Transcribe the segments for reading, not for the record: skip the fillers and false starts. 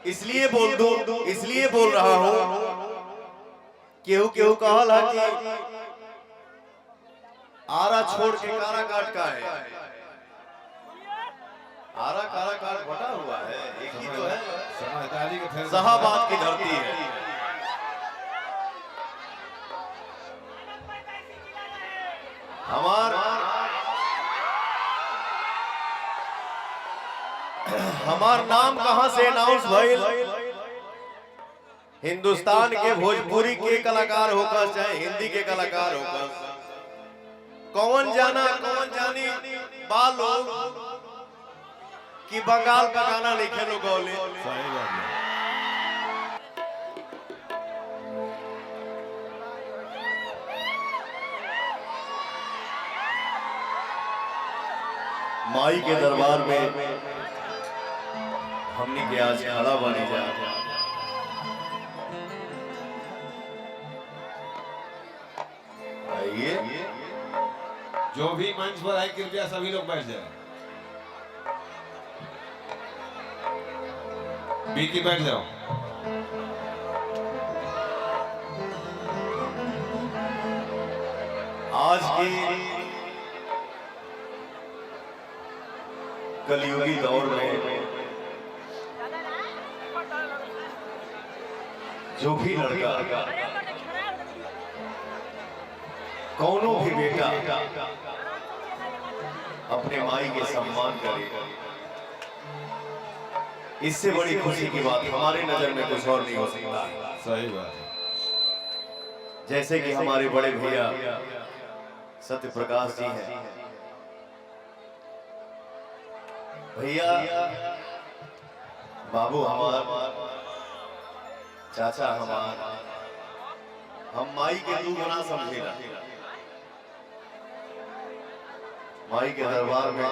इसलिए बोल दूं, इसलिए बोल रहा हूं। केहू केहू कहला कि आरा छोड़ के कारा काट का है। आरा कारा काट बटा हुआ है, एक ही तो है। समझदारी के फिर शाहबाद की धरती है। हमार नाम कहां से अनाउंस भइल? हिंदुस्तान के भोजपुरी के कलाकार होकर चाहे हिंदी के कलाकार होकर, कौन जाना कौन जानी बालो कि बंगाल का गाना लिखे लोग गौले। सही बात है। माई के दरबार में हमने के आज खड़ा बनी जा। आइए, जो भी मंच पर आए कृपया सभी लोग बैठ जाए। बीकी बैठ जाओ। आज की कलयुगी दौर में जो भी लड़का, कौनो भी बेटा अपने माई के सम्मान करे, इससे बड़ी खुशी की बात हमारी नजर में कुछ और नहीं हो सकता। सही बात है। जैसे कि हमारे बड़े भैया सत्य प्रकाश जी हैं। भैया बाबू हमार, चाचा हमार, हम माई के दू गुना समझेला। माई के दरबार में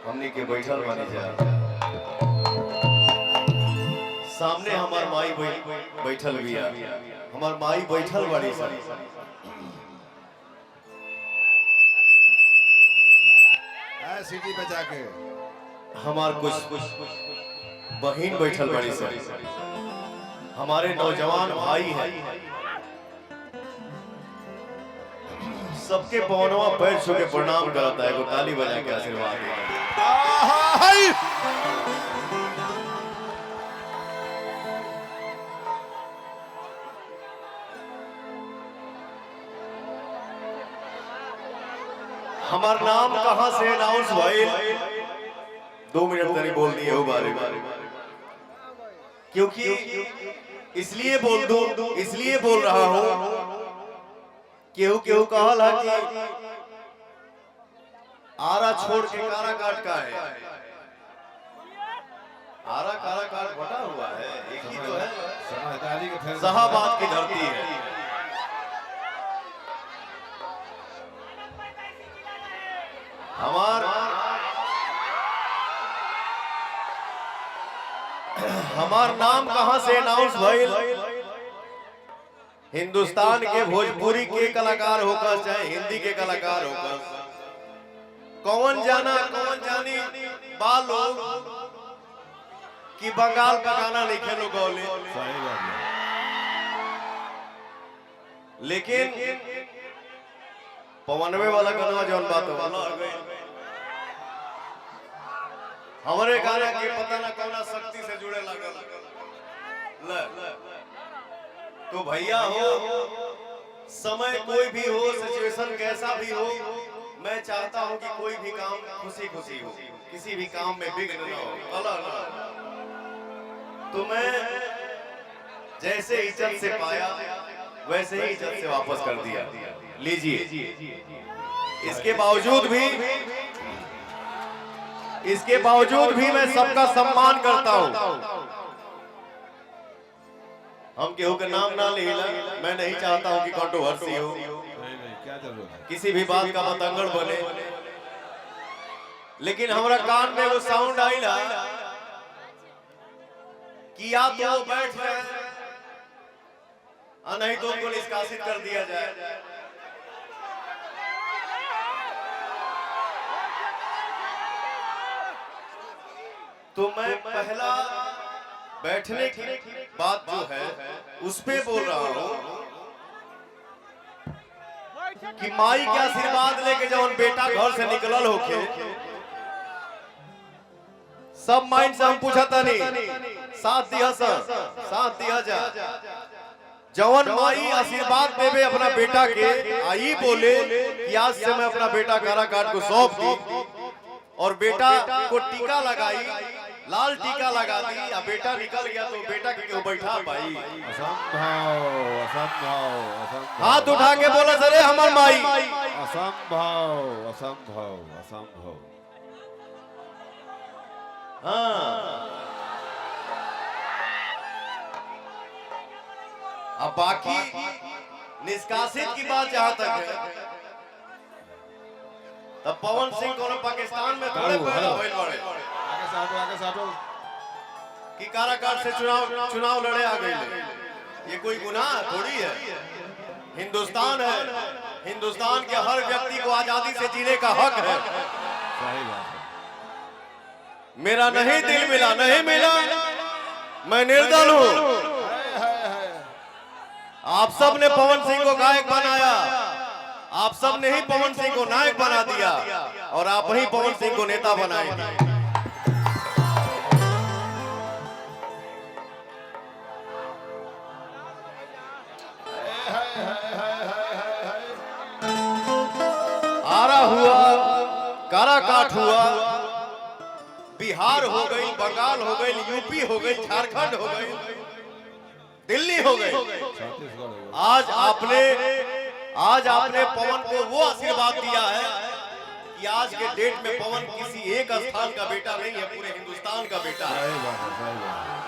हमने के बैठल बनी जा। सामने हमार माई बैठल बिया, हमार माई बैठल बड़ी सा। सीटी पे जाके हमार कुछ बहन बैठल बड़ी सा। हमारे नौजवान भाई हैं, सबके पौनवा पैर छू के प्रणाम करता है। को ताली बजा के आशीर्वाद देता। हमार नाम कहां से अनाउंस भइल? 2 मिनट तक बोल दिए हो बारे में, क्योंकि इसलिए बोल दूं, इसलिए बोल रहा हूं। केहू केहू कहला कि आरा छोड़ के कारा काट का है। आरा कारा काट बटा हुआ है, एक ही तो है। समझदारी के फिर शाहबाद की धरती है। हमार नाम कहां से अनाउंस भइल? हिंदुस्तान के भोजपुरी के कलाकार होकर चाहे हिंदी के कलाकार होकर, कौन जाना कौन जानी बालो कि बंगाल का गाना लिखे लोग गौले। सही बात है। लेकिन पवनवे वाला गाना जौन बात हो हमारे गाना के पता ना कौना शक्ति से जुड़े लगल। तो भैया हो, समय कोई भी हो, सिचुएशन कैसा भी हो, मैं चाहता हूं कि कोई भी काम खुशी खुशी हो, किसी भी काम में विघ्न न हो। तो मैं जैसे इज्जत से पाया वैसे ही इज्जत से वापस कर दिया। लीजिए, इसके बावजूद भी मैं सबका सम्मान करता हूं। हम केहू के नाम ना लेला, मैं नहीं चाहता हूं कि कंट्रोवर्सी हो, नहीं, क्या जरूरत है? किसी भी बात का बतंगड़ बने। लेकिन हमारा कान में वो साउंड आईला कि या तो बैठ जाए और नहीं तो उनको निष्कासित कर दिया जाए। तो मैं पहला बैठने की बात जो है उस पे बोल रहा हूं कि माई के आशीर्वाद लेके जौन बेटा घर से निकलल होके सब माइंड से हम पूछा था नहीं साथ दिया जा जवन माई आशीर्वाद देवे अपना बेटा के आई बोले कि आज से मैं अपना बेटा काराकाट को सौंप दी और बेटा को टीका लगाई, लाल टीका लगा दी, या बेटा निकल गया तो बेटा के क्यों बैठा पाई? असंभव, असंभव, असंभव। हाथ उठा के बोला सरे हमार माई। असंभव, असंभव, असंभव। हाँ। अब बाकी निष्कासित की बात जहां तक है, तब पवन सिंह को पाकिस्तान में थोड़े पैदा भइल बड़े आगे से हटो। कि काराकाट से चुनाव लड़े आ गए। ये कोई गुनाह थोड़ी है। हिंदुस्तान है, हिंदुस्तान के हर व्यक्ति को आजादी से जीने का हक है। सही बात है। मेरा नहीं दिल मिला, नहीं मिला, मैं निर्दल हूं। आप सब ने पवन सिंह को गायक बनाया, आप सब ने ही पवन सिंह को नायक बना दिया और आप ही पवन सिंह को नेता बनाएंगे। आरा हुआ, काराकाट हुआ, बिहार हो गई, बंगाल हो गई, यूपी हो गई, झारखंड हो गई, दिल्ली हो गई। आज आपने पवन को वो आशीर्वाद दिया है कि आज के डेट में पवन किसी एक स्थान का बेटा नहीं है, पूरे हिंदुस्तान का बेटा है। सही बात है, सही बात है।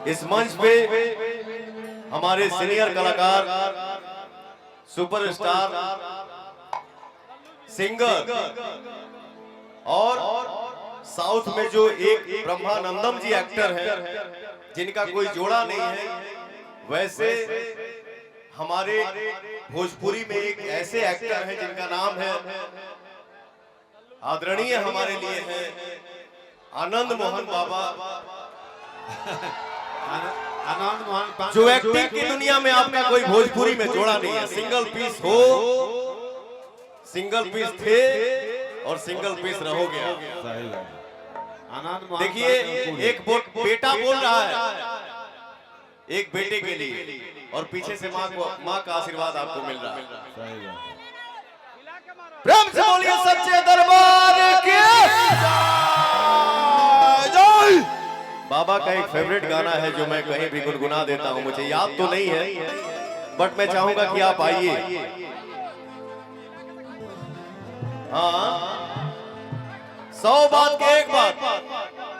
इस मंच पे हमारे सीनियर कलाकार, सुपरस्टार सिंगर और साउथ में जो एक ब्रह्मानंदम जी एक्टर हैं जिनका कोई जोड़ा नहीं है, वैसे हमारे भोजपुरी में एक ऐसे एक्टर हैं जिनका नाम है, आदरणीय हमारे लिए है आनंद मोहन बाबा, आनंद मोहन जो एक्टिंग की दुनिया में आपका कोई भोजपुरी में जोड़ा नहीं है। सिंगल पीस हो, सिंगल पीस थे और सिंगल पीस रहोगे। सही है। आनंद मोहन देखिए, एक बेटा बोल रहा है एक बेटे के लिए और पीछे से माँ का आशीर्वाद आपको मिल रहा है। सही है। प्रेम से बोलिए सच्चे दरबार के जय। बाबा का एक फेवरेट गाना है जो मैं कहीं भी गुनगुना देता हूं, मुझे याद तो नहीं है बट मैं चाहूंगा कि आप आइए। हाँ, 100 बात के एक बात,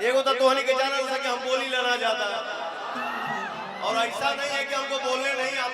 एगो तो तोहनी के जानल से कि हम बोली लेना जाता, और ऐसा नहीं है कि हमको बोलने नहीं आता।